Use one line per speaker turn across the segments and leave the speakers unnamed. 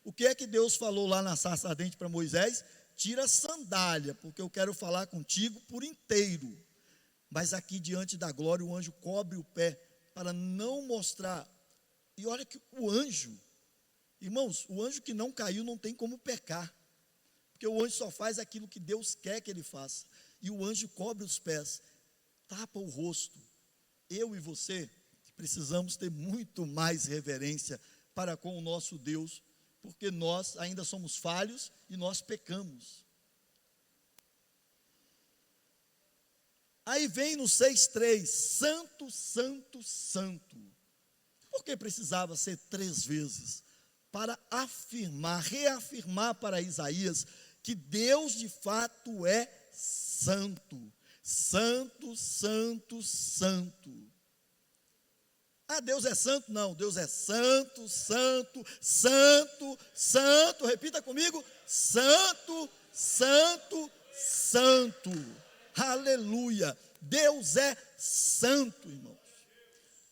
O que é que Deus falou lá na sarça ardente para Moisés? Tira a sandália, porque eu quero falar contigo por inteiro. Mas aqui diante da glória o anjo cobre o pé para não mostrar. E olha que o anjo, irmãos, o anjo que não caiu não tem como pecar, porque o anjo só faz aquilo que Deus quer que ele faça. E o anjo cobre os pés, tapa o rosto. Eu e você precisamos ter muito mais reverência para com o nosso Deus, porque nós ainda somos falhos e nós pecamos. Aí vem no 6,3, santo, santo, santo. Por que precisava ser 3 vezes? Para afirmar, reafirmar para Isaías que Deus de fato é santo. Santo, santo, santo. Ah, Deus é santo? Não, Deus é santo, santo, santo, santo. Repita comigo: santo, santo, santo. Aleluia. Deus é santo, irmãos.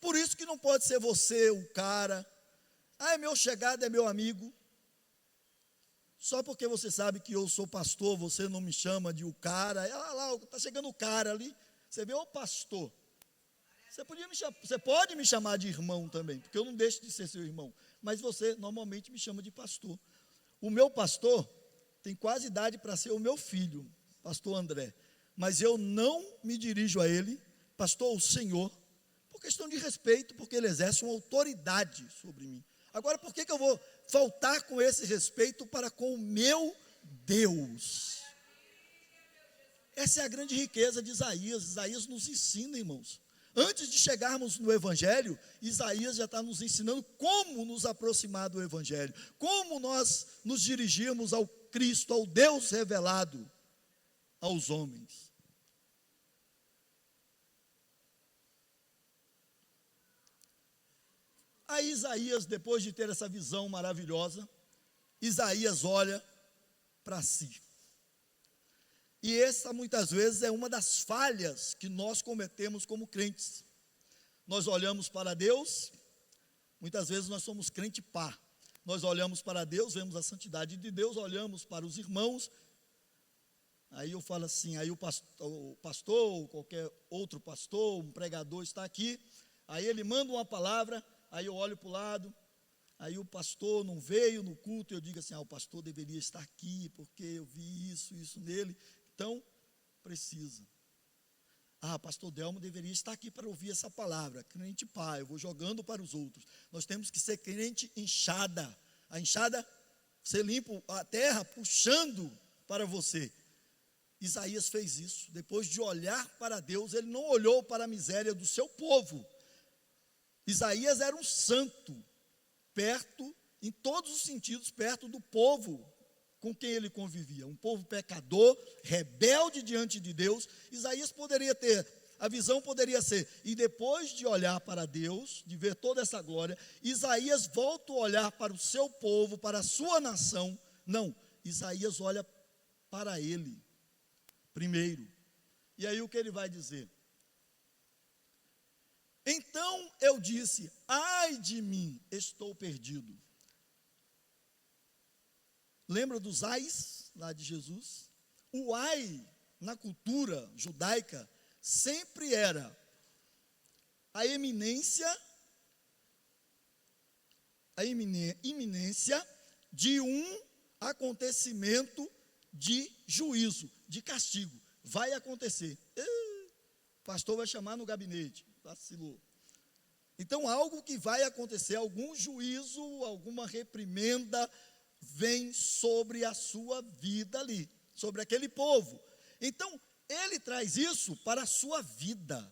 Por isso que não pode ser você o cara. Ah, é meu chegado, é meu amigo. Só porque você sabe que eu sou pastor, você não me chama de o cara. Ah lá, está chegando o cara ali. Você vê, ô pastor. Você pode me chamar de irmão também, porque eu não deixo de ser seu irmão. Mas você normalmente me chama de pastor. O meu pastor tem quase idade para ser o meu filho, pastor André. Mas eu não me dirijo a ele, pastor, o Senhor, por questão de respeito, porque ele exerce uma autoridade sobre mim. Agora, por que eu vou faltar com esse respeito para com o meu Deus? Essa é a grande riqueza de Isaías. Isaías nos ensina, irmãos. Antes de chegarmos no Evangelho, Isaías já está nos ensinando como nos aproximar do Evangelho, como nós nos dirigirmos ao Cristo, ao Deus revelado aos homens. Aí Isaías, depois de ter essa visão maravilhosa, Isaías olha para si. E essa muitas vezes é uma das falhas que nós cometemos como crentes. Nós olhamos para Deus, muitas vezes nós somos crente pá. Nós olhamos para Deus, vemos a santidade de Deus, olhamos para os irmãos. Aí eu falo assim, aí o pastor, ou qualquer outro pastor, um pregador está aqui, aí ele manda uma palavra, aí eu olho para o lado, aí o pastor não veio no culto, eu digo assim, o pastor deveria estar aqui, porque eu vi isso nele, então precisa. Pastor Delmo deveria estar aqui para ouvir essa palavra, crente pá, eu vou jogando para os outros. Nós temos que ser crente enxada, a enxada, você limpa a terra puxando para você. Isaías fez isso, depois de olhar para Deus, ele não olhou para a miséria do seu povo. Isaías era um santo, perto, em todos os sentidos, perto do povo com quem ele convivia, um povo pecador, rebelde diante de Deus. Isaías poderia ter, a visão poderia ser, e depois de olhar para Deus, de ver toda essa glória, Isaías volta a olhar para o seu povo, para a sua nação. Não, Isaías olha para ele primeiro. E aí o que ele vai dizer? Então eu disse, ai de mim, estou perdido. Lembra dos ais lá de Jesus? O ai, na cultura judaica, sempre era a iminência de um acontecimento de juízo, de castigo. Vai acontecer. O pastor vai chamar no gabinete. Vacilou. Então, algo que vai acontecer, algum juízo, alguma reprimenda, vem sobre a sua vida ali, sobre aquele povo. Então, ele traz isso para a sua vida.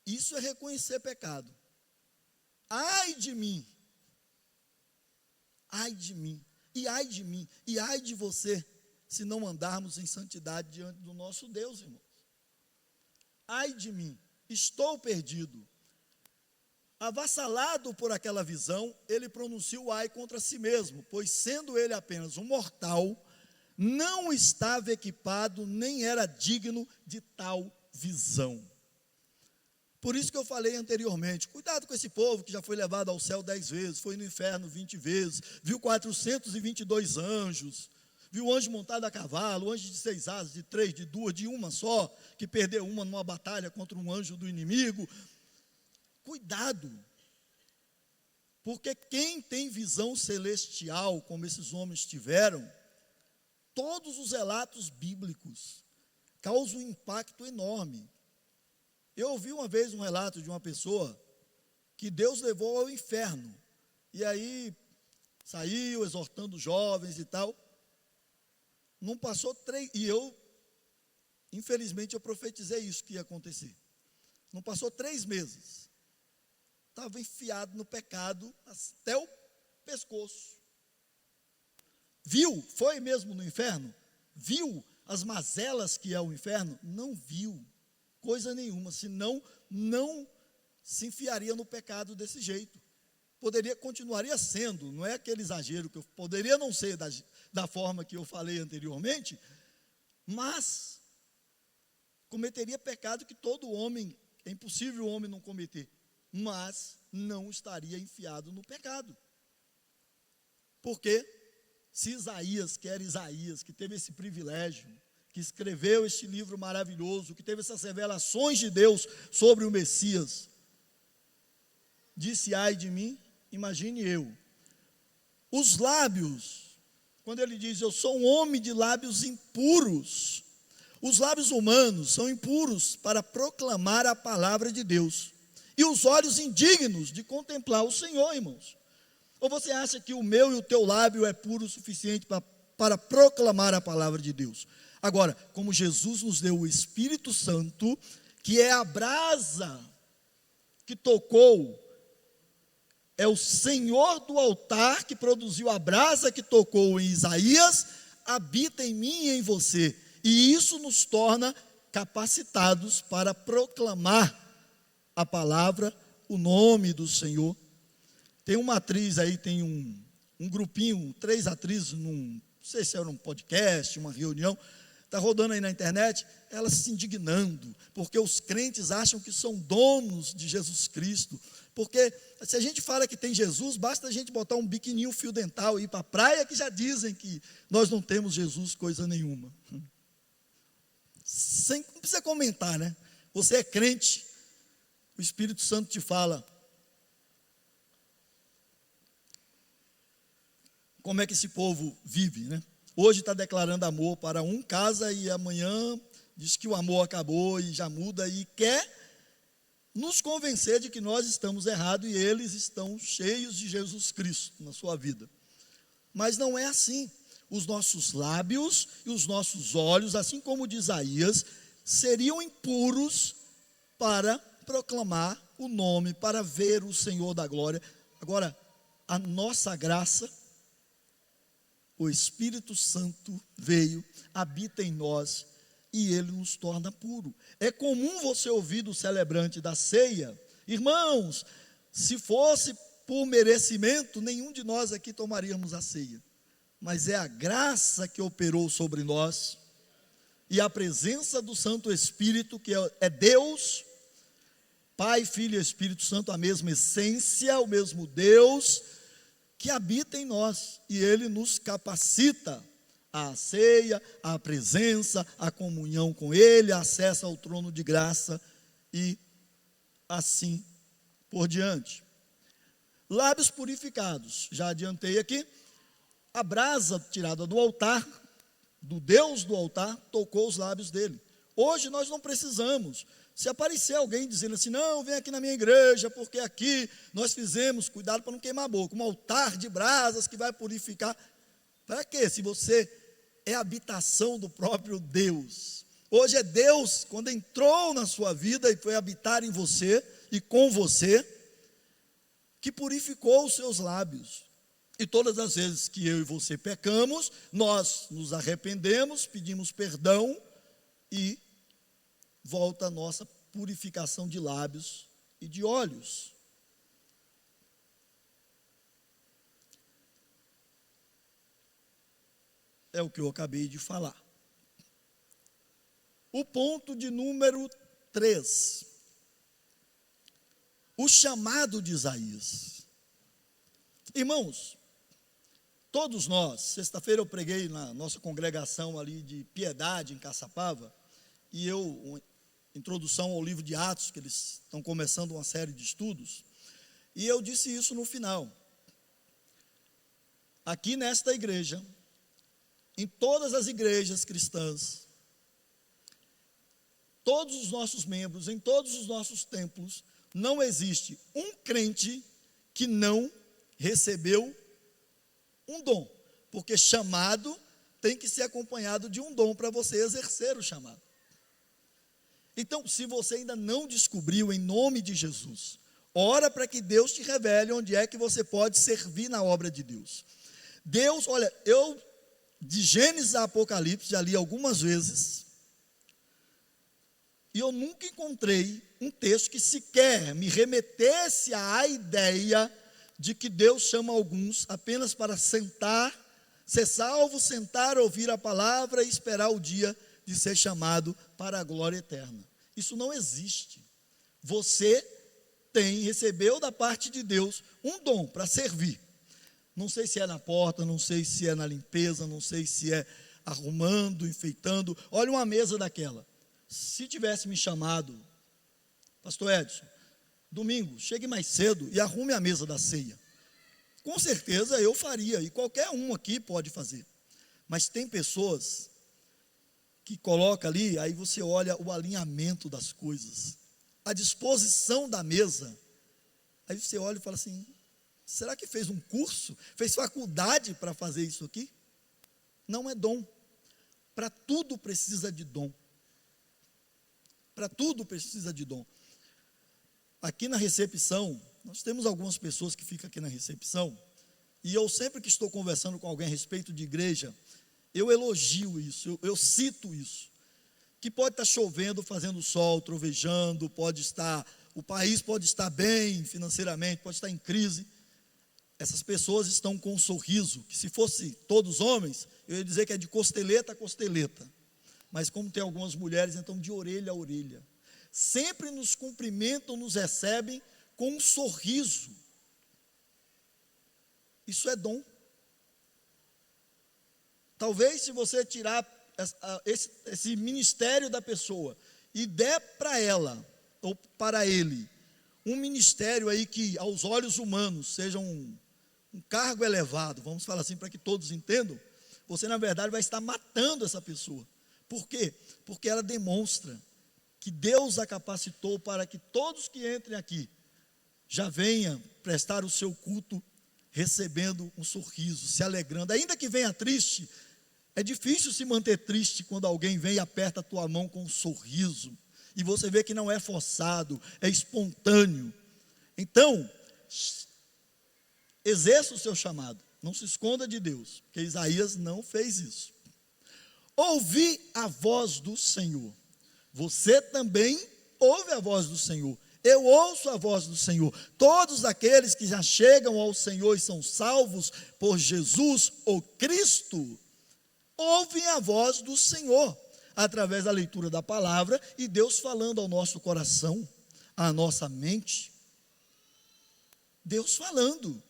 Isso é reconhecer pecado. Ai de mim, e ai de mim, e ai de você, se não andarmos em santidade diante do nosso Deus, irmãos. Ai de mim, estou perdido. Avassalado por aquela visão, ele pronuncia o ai contra si mesmo, pois sendo ele apenas um mortal, não estava equipado, nem era digno de tal visão. Por isso que eu falei anteriormente, cuidado com esse povo que já foi levado ao céu 10 vezes, foi no inferno 20 vezes, viu 422 anjos, viu o anjo montado a cavalo, o anjo de 6 asas, de 3, de 2, de uma só, que perdeu uma numa batalha contra um anjo do inimigo. Cuidado, porque quem tem visão celestial, como esses homens tiveram, todos os relatos bíblicos causam um impacto enorme. Eu ouvi uma vez um relato de uma pessoa que Deus levou ao inferno, e aí saiu exortando jovens e tal. Não passou 3, e infelizmente eu profetizei isso que ia acontecer. Não passou 3 meses. Estava enfiado no pecado até o pescoço. Viu? Foi mesmo no inferno? Viu as mazelas que é o inferno? Não viu coisa nenhuma, senão não se enfiaria no pecado desse jeito. Continuaria sendo, não é aquele exagero que poderia não ser da forma que eu falei anteriormente, mas cometeria pecado que todo homem, é impossível o homem não cometer, mas não estaria enfiado no pecado. Porque se Isaías, que era Isaías, que teve esse privilégio, que escreveu este livro maravilhoso, que teve essas revelações de Deus sobre o Messias, disse: ai de mim, imagine eu. Os lábios, quando ele diz: eu sou um homem de lábios impuros, os lábios humanos são impuros para proclamar a palavra de Deus, e os olhos indignos de contemplar o Senhor, irmãos. Ou você acha que o meu e o teu lábio é puro o suficiente para proclamar a palavra de Deus? Agora, como Jesus nos deu o Espírito Santo, que é a brasa que tocou, é o Senhor do altar que produziu a brasa que tocou em Isaías, habita em mim e em você, e isso nos torna capacitados para proclamar a palavra, o nome do Senhor. Tem uma atriz aí, tem um grupinho, 3 atrizes, não sei se era um podcast, uma reunião, está rodando aí na internet, elas se indignando, porque os crentes acham que são donos de Jesus Cristo, porque se a gente fala que tem Jesus, basta a gente botar um biquininho, fio dental e ir para a praia, que já dizem que nós não temos Jesus coisa nenhuma. Não precisa comentar, né? Você é crente, o Espírito Santo te fala como é que esse povo vive, né? Hoje está declarando amor para um, casa, e amanhã diz que o amor acabou e já muda, e quer nos convencer de que nós estamos errados e eles estão cheios de Jesus Cristo na sua vida. Mas não é assim. Os nossos lábios e os nossos olhos, assim como de Isaías, seriam impuros para proclamar o nome, para ver o Senhor da glória. Agora, a nossa graça, o Espírito Santo veio, habita em nós, e ele nos torna puro. É comum você ouvir do celebrante da ceia: irmãos, se fosse por merecimento, nenhum de nós aqui tomaríamos a ceia. Mas é a graça que operou sobre nós, e a presença do Santo Espírito, que é Deus, Pai, Filho e Espírito Santo, a mesma essência, o mesmo Deus, que habita em nós, e ele nos capacita à ceia, à presença, à comunhão com ele, acesso ao trono de graça, e assim por diante. Lábios purificados, já adiantei aqui, a brasa tirada do altar, do Deus do altar, tocou os lábios dele. Hoje nós não precisamos. Se aparecer alguém dizendo assim: não, vem aqui na minha igreja, porque aqui nós fizemos, cuidado para não queimar a boca, um altar de brasas que vai purificar. Para quê? Se você é a habitação do próprio Deus. Hoje é Deus, quando entrou na sua vida e foi habitar em você e com você, que purificou os seus lábios. E todas as vezes que eu e você pecamos, nós nos arrependemos, pedimos perdão e volta a nossa purificação de lábios e de olhos. É o que eu acabei de falar. O ponto de número 3. o chamado de Isaías. Irmãos, todos nós, sexta-feira eu preguei na nossa congregação ali de Piedade, em Caçapava, e introdução ao livro de Atos, que eles estão começando uma série de estudos, e eu disse isso no final. Aqui nesta igreja, em todas as igrejas cristãs, todos os nossos membros, em todos os nossos templos, não existe um crente que não recebeu um dom, porque chamado tem que ser acompanhado de um dom para você exercer o chamado. Então, se você ainda não descobriu, em nome de Jesus, ora para que Deus te revele onde é que você pode servir na obra de Deus. Deus, olha, eu de Gênesis a Apocalipse já li algumas vezes, e eu nunca encontrei um texto que sequer me remetesse à ideia de que Deus chama alguns apenas para sentar, ser salvo, sentar, ouvir a palavra e esperar o dia de ser chamado para a glória eterna. Isso não existe. Você recebeu da parte de Deus um dom para servir. Não sei se é na porta, não sei se é na limpeza, não sei se é arrumando, enfeitando. Olha uma mesa daquela. Se tivesse me chamado, pastor Edson, domingo, chegue mais cedo e arrume a mesa da ceia. Com certeza eu faria, e qualquer um aqui pode fazer. Mas tem pessoas que colocam ali, aí você olha o alinhamento das coisas, a disposição da mesa. Aí você olha e fala assim, será que fez um curso? Fez faculdade para fazer isso aqui? Não é dom. Para tudo precisa de dom. Para tudo precisa de dom. Aqui na recepção, nós temos algumas pessoas que ficam aqui na recepção, e eu sempre que estou conversando com alguém a respeito de igreja, eu elogio isso, eu cito isso, que pode estar chovendo, fazendo sol, trovejando, o país pode estar bem financeiramente, pode estar em crise, essas pessoas estão com um sorriso, que se fosse todos homens, eu ia dizer que é de costeleta a costeleta, mas como tem algumas mulheres, então de orelha a orelha, sempre nos cumprimentam, nos recebem com um sorriso. Isso é dom. Talvez se você tirar esse ministério da pessoa e der para ela, ou para ele, um ministério aí que aos olhos humanos seja um cargo elevado, vamos falar assim para que todos entendam, você na verdade vai estar matando essa pessoa. Por quê? Porque ela demonstra que Deus a capacitou para que todos que entrem aqui já venham prestar o seu culto recebendo um sorriso, se alegrando, ainda que venha triste. É difícil se manter triste quando alguém vem e aperta a tua mão com um sorriso, e você vê que não é forçado, é espontâneo. Então, exerça o seu chamado, não se esconda de Deus, porque Isaías não fez isso. Ouvi a voz do Senhor. Você também ouve a voz do Senhor. Eu ouço a voz do Senhor. Todos aqueles que já chegam ao Senhor e são salvos por Jesus ou Cristo, ouvem a voz do Senhor, através da leitura da palavra e Deus falando ao nosso coração, à nossa mente. Deus falando.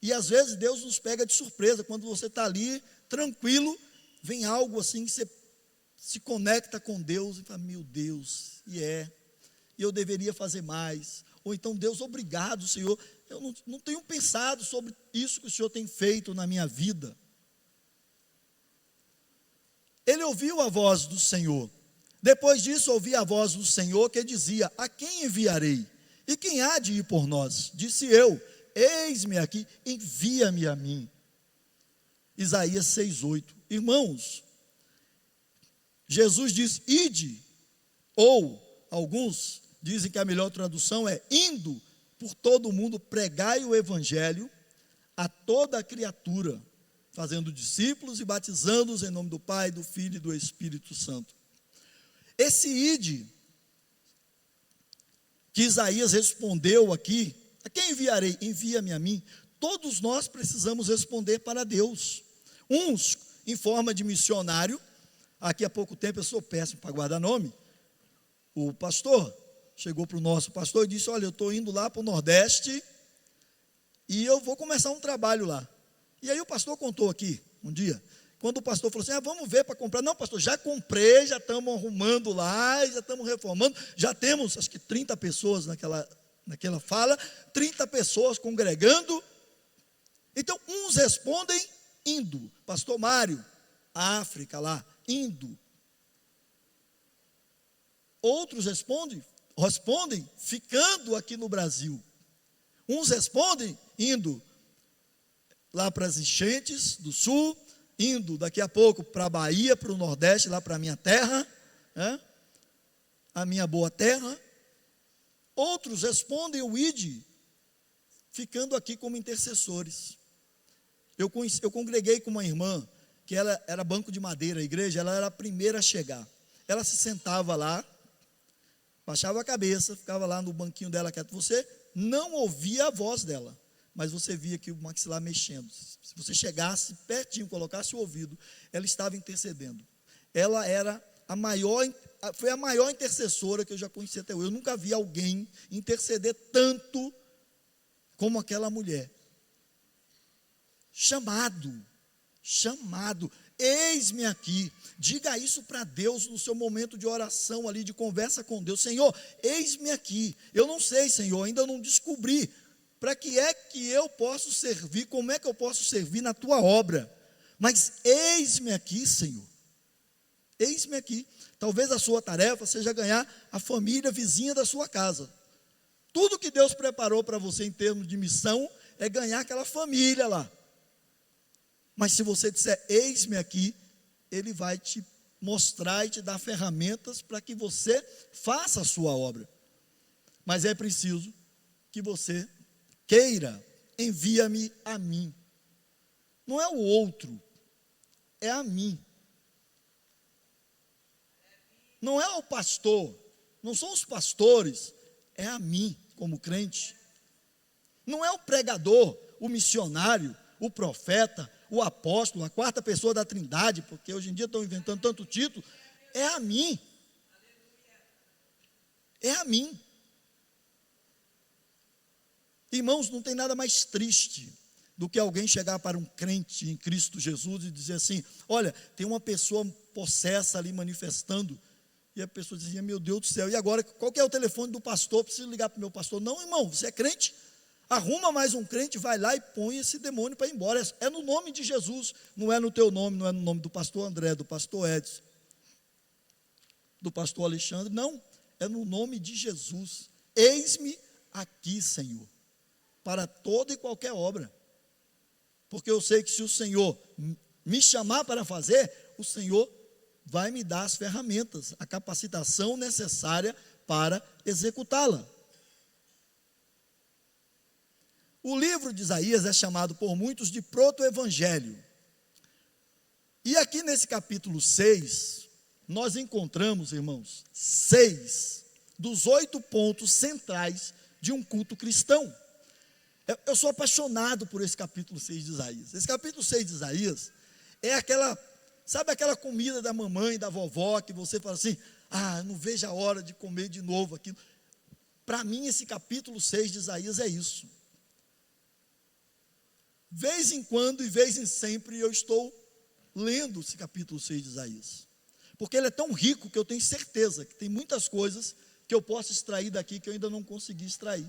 E às vezes Deus nos pega de surpresa, quando você está ali, tranquilo, vem algo assim que você se conecta com Deus e fala, meu Deus, e eu deveria fazer mais. Ou então, Deus, obrigado, Senhor, eu não tenho pensado sobre isso que o Senhor tem feito na minha vida. Ele ouviu a voz do Senhor. Depois disso, ouvi a voz do Senhor que dizia, a quem enviarei? E quem há de ir por nós? Disse eu, eis-me aqui, envia-me a mim. Isaías 6:8. Irmãos, Jesus diz, ide, ou alguns dizem que a melhor tradução é, indo por todo o mundo, pregai o evangelho a toda a criatura, fazendo discípulos e batizando-os em nome do Pai, do Filho e do Espírito Santo. Esse ide, que Isaías respondeu aqui, a quem enviarei? Envia-me a mim. Todos nós precisamos responder para Deus. Uns em forma de missionário. Aqui há pouco tempo eu sou péssimo para guardar nome. O pastor chegou para o nosso pastor e disse: olha, eu estou indo lá para o Nordeste e eu vou começar um trabalho lá. E aí o pastor contou aqui, um dia, quando o pastor falou assim: vamos ver para comprar. Não, pastor, já comprei, já estamos arrumando lá, já estamos reformando, já temos, acho que 30 pessoas naquela fala, 30 pessoas congregando. Então, uns respondem indo. Pastor Mário, África lá, indo. Outros respondem ficando aqui no Brasil. Uns respondem indo lá para as enchentes do sul, indo daqui a pouco para a Bahia, para o Nordeste, lá para a minha terra, a minha boa terra. Outros respondem o ide, ficando aqui como intercessores. Eu congreguei com uma irmã, que ela era banco de madeira, a igreja, ela era a primeira a chegar. Ela se sentava lá, baixava a cabeça, ficava lá no banquinho dela quieto. Você não ouvia a voz dela, mas você via que o maxilar mexendo. Se você chegasse pertinho, colocasse o ouvido, ela estava intercedendo. Ela era foi a maior intercessora que eu já conheci até hoje. Eu nunca vi alguém interceder tanto como aquela mulher. Chamado, eis-me aqui. Diga isso para Deus no seu momento de oração ali, de conversa com Deus: Senhor, eis-me aqui. Eu não sei, Senhor, ainda não descobri para que é que eu posso servir, como é que eu posso servir na tua obra, mas eis-me aqui, Senhor. Eis-me aqui. Talvez a sua tarefa seja ganhar a família vizinha da sua casa. Tudo que Deus preparou para você em termos de missão é ganhar aquela família lá. Mas se você disser eis-me aqui, Ele vai te mostrar e te dar ferramentas para que você faça a sua obra. Mas é preciso que você queira: envia-me a mim. Não é o outro, é a mim. Não é o pastor, não são os pastores, é a mim como crente. Não é o pregador, o missionário, o profeta, o apóstolo, a quarta pessoa da Trindade, porque hoje em dia estão inventando tanto título. É a mim. É a mim. Irmãos, não tem nada mais triste do que alguém chegar para um crente em Cristo Jesus e dizer assim: olha, tem uma pessoa possessa ali manifestando. E a pessoa dizia: meu Deus do céu, e agora, qual que é o telefone do pastor? Preciso ligar para o meu pastor. Não, irmão, você é crente? Arruma mais um crente, vai lá e põe esse demônio para ir embora. É no nome de Jesus, não é no teu nome, não é no nome do pastor André, do pastor Edson, do pastor Alexandre, não, é no nome de Jesus. Eis-me aqui, Senhor, para toda e qualquer obra, porque eu sei que se o Senhor me chamar para fazer, o Senhor vai me dar as ferramentas, a capacitação necessária para executá-la. O livro de Isaías é chamado por muitos de proto-evangelho. E aqui nesse capítulo 6, nós encontramos, irmãos, 6 dos 8 pontos centrais de um culto cristão. Eu sou apaixonado por esse capítulo 6 de Isaías. Esse capítulo 6 de Isaías é sabe aquela comida da mamãe, da vovó, que você fala assim: não vejo a hora de comer de novo aquilo. Para mim, esse capítulo 6 de Isaías é isso. Vez em quando e vez em sempre eu estou lendo esse capítulo 6 de Isaías, porque ele é tão rico que eu tenho certeza que tem muitas coisas que eu posso extrair daqui que eu ainda não consegui extrair.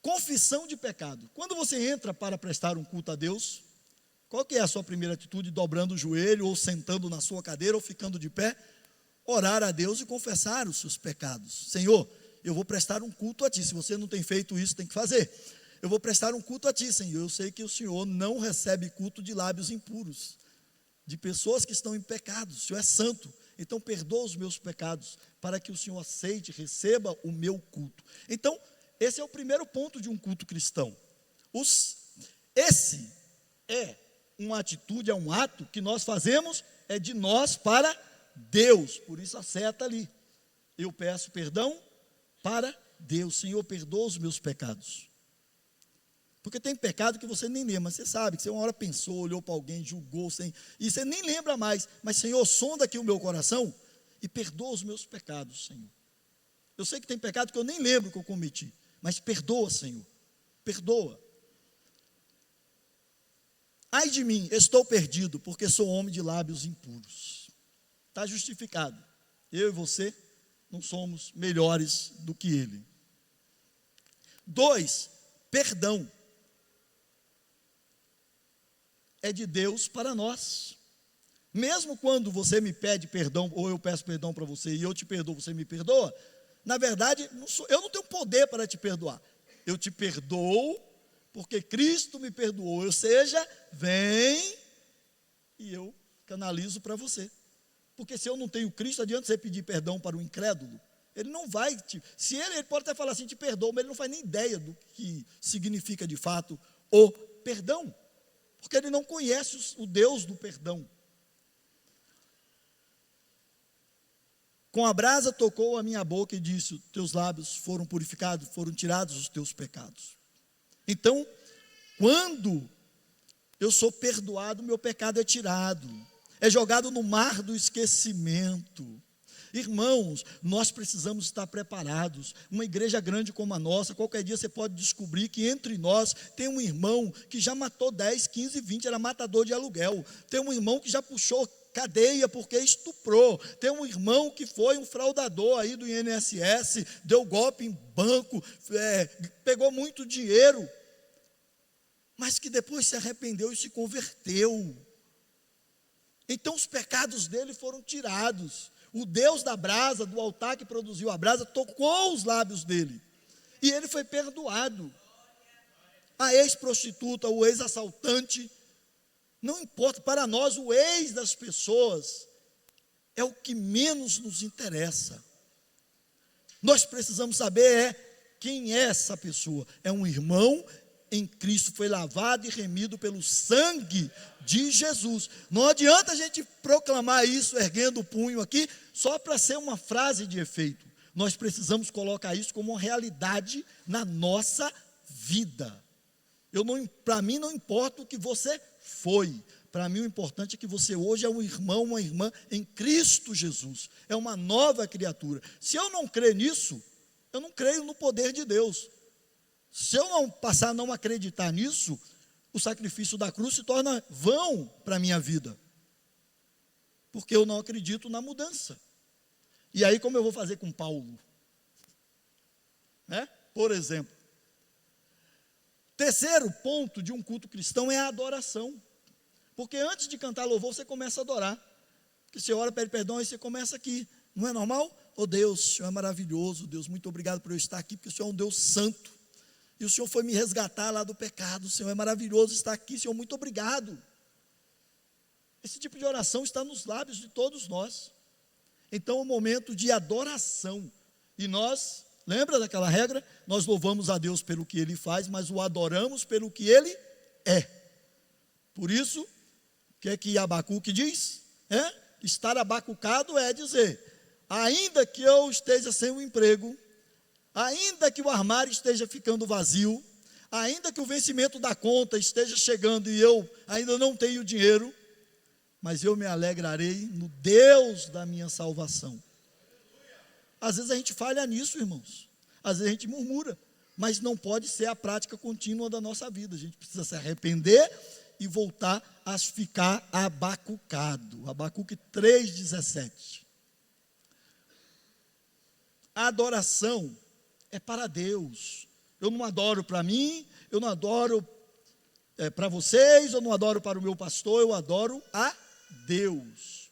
Confissão de pecado. Quando você entra para prestar um culto a Deus, qual que é a sua primeira atitude? Dobrando o joelho, ou sentando na sua cadeira, ou ficando de pé? Orar a Deus e confessar os seus pecados. Senhor, eu vou prestar um culto a Ti. Se você não tem feito isso, tem que fazer. Eu vou prestar um culto a Ti, Senhor. Eu sei que o Senhor não recebe culto de lábios impuros, de pessoas que estão em pecados. O Senhor é santo, então perdoa os meus pecados, para que o Senhor aceite, receba o meu culto. Então, esse é o primeiro ponto de um culto cristão. Esse é uma atitude, é um ato que nós fazemos, é de nós para Deus. Por isso a seta ali. Eu peço perdão para Deus. Senhor, perdoa os meus pecados. Porque tem pecado que você nem lembra, mas você sabe que você uma hora pensou, olhou para alguém, julgou, e você nem lembra mais. Mas Senhor, sonda aqui o meu coração e perdoa os meus pecados, Senhor. Eu sei que tem pecado que eu nem lembro que eu cometi, mas perdoa, Senhor, perdoa. Ai de mim, estou perdido, porque sou homem de lábios impuros. Está justificado. Eu e você não somos melhores do que ele. 2, perdão. É de Deus para nós. Mesmo quando você me pede perdão, ou eu peço perdão para você e eu te perdoo, você me perdoa, na verdade, eu não tenho poder para te perdoar. Eu te perdoo porque Cristo me perdoou. Ou seja, vem e eu canalizo para você. Porque se eu não tenho Cristo, adianta você pedir perdão para o incrédulo. Ele não vai se ele pode até falar assim, te perdoo, mas ele não faz nem ideia do que significa de fato o perdão. Porque ele não conhece o Deus do perdão. Com a brasa tocou a minha boca e disse, teus lábios foram purificados, foram tirados os teus pecados. Então, quando eu sou perdoado, meu pecado é tirado, é jogado no mar do esquecimento. Irmãos, nós precisamos estar preparados. Uma igreja grande como a nossa, qualquer dia você pode descobrir que entre nós tem um irmão que já matou 10, 15, 20, era matador de aluguel. Tem um irmão que já puxou cadeia porque estuprou. Tem um irmão que foi um fraudador aí do INSS, deu golpe em banco, pegou muito dinheiro, mas que depois se arrependeu e se converteu. Então os pecados dele foram tirados. O Deus da brasa, do altar que produziu a brasa, tocou os lábios dele. E ele foi perdoado. A ex-prostituta, o ex-assaltante, não importa, para nós o ex das pessoas é o que menos nos interessa. Nós precisamos saber quem é essa pessoa. É um irmão em Cristo, foi lavado e remido pelo sangue de Jesus. Não adianta a gente proclamar isso erguendo o punho aqui, só para ser uma frase de efeito. Nós precisamos colocar isso como uma realidade na nossa vida. Para mim não importa o que você foi. Para mim o importante é que você hoje é um irmão, uma irmã em Cristo Jesus. É uma nova criatura. Se eu não crer nisso, eu não creio no poder de Deus. Se eu não passar a não acreditar nisso, o sacrifício da cruz se torna vão para a minha vida. Porque eu não acredito na mudança. E aí como eu vou fazer com Paulo? Por exemplo. Terceiro ponto de um culto cristão é a adoração. Porque antes de cantar louvor, você começa a adorar. Porque você ora, pede perdão, e você começa aqui. Não é normal? Oh Deus, o Senhor é maravilhoso. Deus, muito obrigado por eu estar aqui, porque o Senhor é um Deus santo. E o Senhor foi me resgatar lá do pecado. O Senhor é maravilhoso estar aqui. Senhor, muito obrigado. Esse tipo de oração está nos lábios de todos nós. Então, é um momento de adoração. E nós, lembra daquela regra? Nós louvamos a Deus pelo que Ele faz, mas o adoramos pelo que Ele é. Por isso, o que é que Abacuque diz? Estar abacucado é dizer, ainda que eu esteja sem um emprego, ainda que o armário esteja ficando vazio, ainda que o vencimento da conta esteja chegando e eu ainda não tenho dinheiro, mas eu me alegrarei no Deus da minha salvação. Às vezes a gente falha nisso, irmãos. Às vezes a gente murmura, mas não pode ser a prática contínua da nossa vida. A gente precisa se arrepender e voltar a ficar abacucado. Abacuque 3,17. A adoração é para Deus. Eu não adoro para mim, eu não adoro para vocês, eu não adoro para o meu pastor, eu adoro a Deus.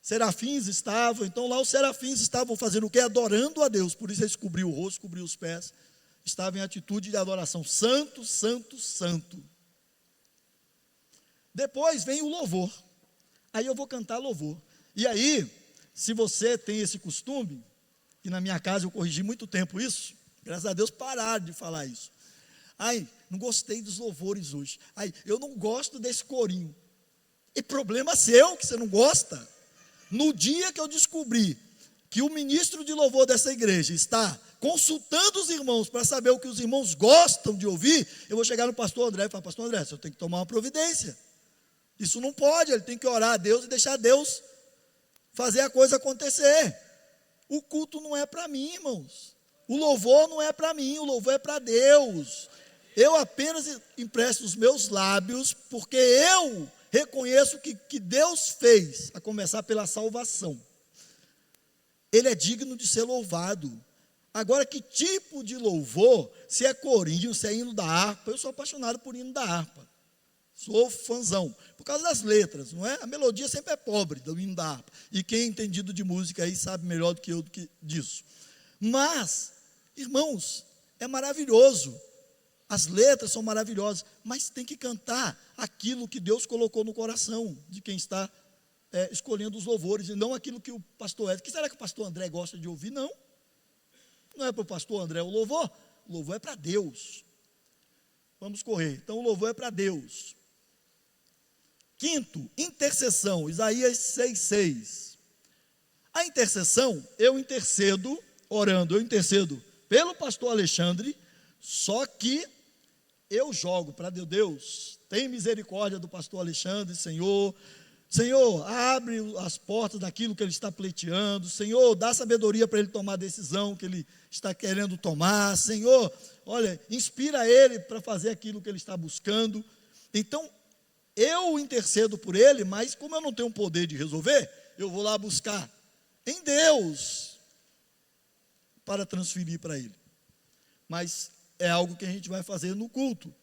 Serafins estavam, então lá os serafins estavam fazendo o quê? Adorando a Deus. Por isso eles cobriam o rosto, cobriam os pés. Estavam em atitude de adoração. Santo, santo, santo. Depois vem o louvor. Aí eu vou cantar louvor. E aí, se você tem esse costume, e na minha casa eu corrigi muito tempo isso, graças a Deus pararam de falar isso. Não gostei dos louvores hoje. Eu não gosto desse corinho. E problema seu que você não gosta. No dia que eu descobri que o ministro de louvor dessa igreja está consultando os irmãos para saber o que os irmãos gostam de ouvir, eu vou chegar no pastor André e falar, pastor André, você tem que tomar uma providência. Isso não pode, ele tem que orar a Deus e deixar Deus fazer a coisa acontecer. O culto não é para mim, irmãos. O louvor não é para mim, o louvor é para Deus. Eu apenas empresto os meus lábios, porque eu reconheço que Deus fez, a começar pela salvação. Ele é digno de ser louvado. Agora, que tipo de louvor? Se é corinho, se é hino da harpa. Eu sou apaixonado por hino da harpa. Sou fãzão. Por causa das letras, não é? A melodia sempre é pobre do hino da harpa. E quem é entendido de música aí sabe melhor do que eu disso. Mas, irmãos, é maravilhoso. As letras são maravilhosas. Mas tem que cantar aquilo que Deus colocou no coração de quem está escolhendo os louvores. E não aquilo que o pastor Edson. Que será que o pastor André gosta de ouvir? Não. Não é para o pastor André o louvor. O louvor é para Deus. Vamos correr. Então, o louvor é para Deus. Quinto, intercessão, Isaías 6,6. A intercessão, eu intercedo, orando, eu intercedo pelo pastor Alexandre, só que eu jogo para Deus, tem misericórdia do pastor Alexandre, Senhor, abre as portas daquilo que ele está pleiteando, Senhor, dá sabedoria para ele tomar a decisão que ele está querendo tomar, Senhor, olha, inspira ele para fazer aquilo que ele está buscando. Então, eu intercedo por ele, mas como eu não tenho poder de resolver, eu vou lá buscar em Deus para transferir para ele. Mas é algo que a gente vai fazer no culto.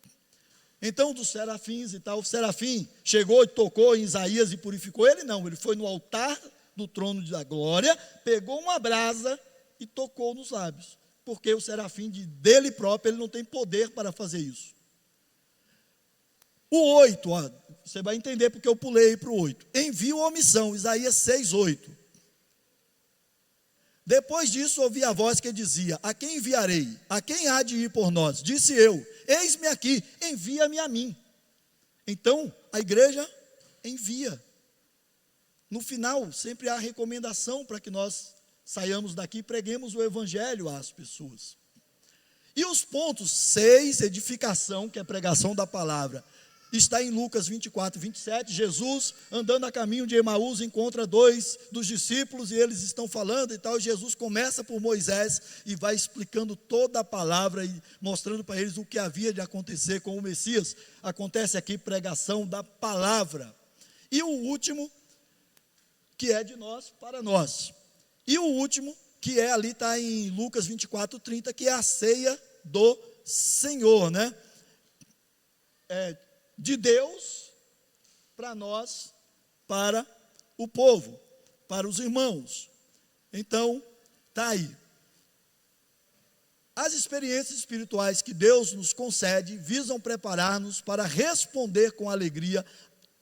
Então, dos serafins e tal, o serafim chegou e tocou em Isaías e purificou ele? Não, ele foi no altar do trono da glória, pegou uma brasa e tocou nos lábios. Porque o serafim dele próprio, ele não tem poder para fazer isso. O 8, você vai entender porque eu pulei para o 8. Envio ou omissão, Isaías 6,8. Depois disso ouvi a voz que dizia: a quem enviarei? A quem há de ir por nós? Disse eu: eis-me aqui, envia-me a mim. Então, a igreja envia. No final, sempre há recomendação para que nós saiamos daqui e preguemos o evangelho às pessoas. E os pontos 6, edificação, que é a pregação da palavra, está em Lucas 24, 27, Jesus andando a caminho de Emaús encontra 2 dos discípulos e eles estão falando e tal, e Jesus começa por Moisés e vai explicando toda a palavra e mostrando para eles o que havia de acontecer com o Messias. Acontece aqui pregação da palavra. E o último, que é de nós para nós. E o último, que é ali, está em Lucas 24, 30, que é a ceia do Senhor, né? De Deus para nós, para o povo, para os irmãos. Então, está aí. As experiências espirituais que Deus nos concede visam preparar-nos para responder com alegria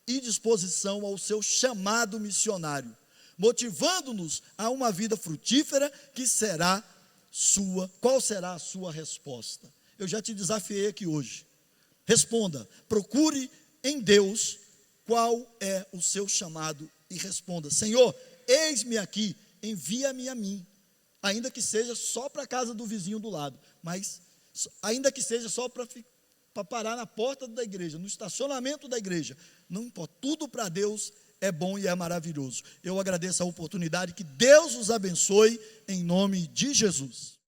e disposição ao seu chamado missionário, motivando-nos a uma vida frutífera que será sua. Qual será a sua resposta? Eu já te desafiei aqui hoje. Responda, procure em Deus qual é o seu chamado e responda: Senhor, eis-me aqui, envia-me a mim, ainda que seja só para a casa do vizinho do lado, mas ainda que seja só para parar na porta da igreja, no estacionamento da igreja, não importa, tudo para Deus é bom e é maravilhoso. Eu agradeço a oportunidade, que Deus os abençoe em nome de Jesus.